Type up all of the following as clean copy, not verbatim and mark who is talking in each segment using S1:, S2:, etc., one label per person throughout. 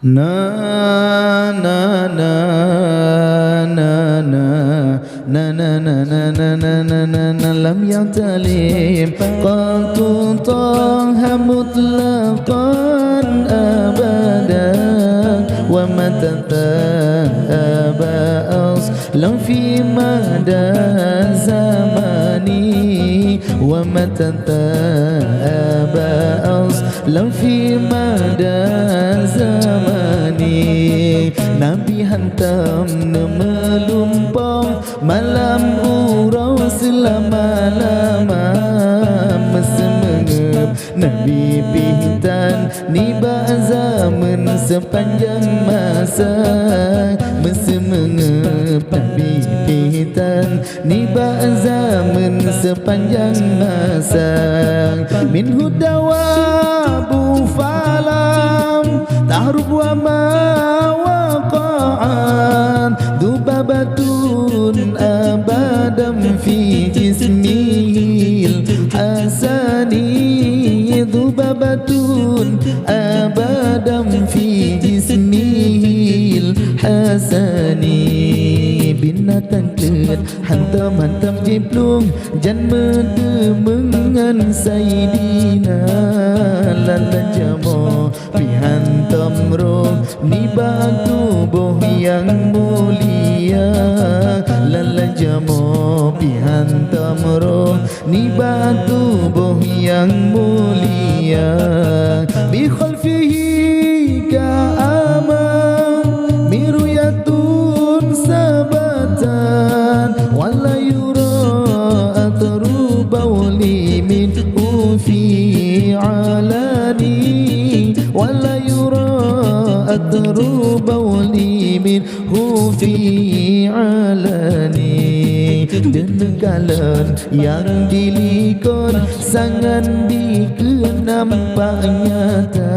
S1: na na na na na na na na na na na na na lam yatalim qatu taha mutlaqan abada wa matataba aslan fi mada zamani wa matataba aslan fi mada zamani Nabi hantam melumpang malam urau selama-lama Mesemengep Nabi pihitan niba zaman sepanjang masa Mesemengep Nabi pihitan niba zaman sepanjang masa Min hudawa bufalam tahrub wa ma waqa'an Dubabatun abadam fi jismil hasani Dubabatun abadam fi jismil hasani Binatang ket hantam-hantam jeplung jan mendemengan Sayyidina lala jamo pihantam roh niba tubuh yang mulia lala jamo pihantam roh niba tubuh yang mulia bi khalfihi ka'aman miruyatun sabatan wala yura atru bawli min fi alani wala yura atru bawli min fi alani Denekalan yang dilikon sangat dikenampak nyata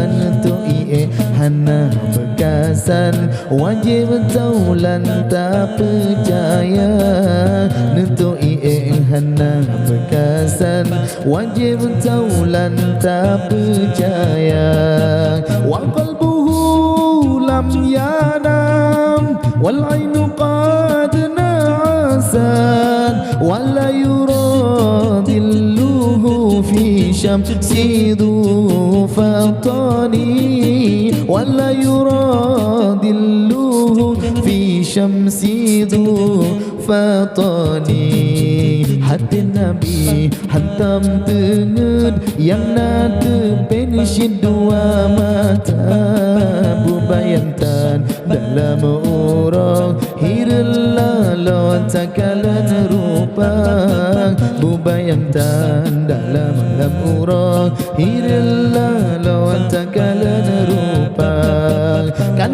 S1: Untuk ie hana bekasan wajib taulan tak percaya Untuk ie hana bekasan wajib taulan tak percaya Wa qalbuhu lam yanam wal ainu qad na'asan wala yuradilluhu fi syamsi dhu fatani wala yuradilluhu fi syamsi dhu fatani Hati Nabi hantam tengen yang nada pensyid dua mata Bubayantan dalam orang hirlah takalan rupa Bubayantan dalam orang hirlah takalan rupa Kan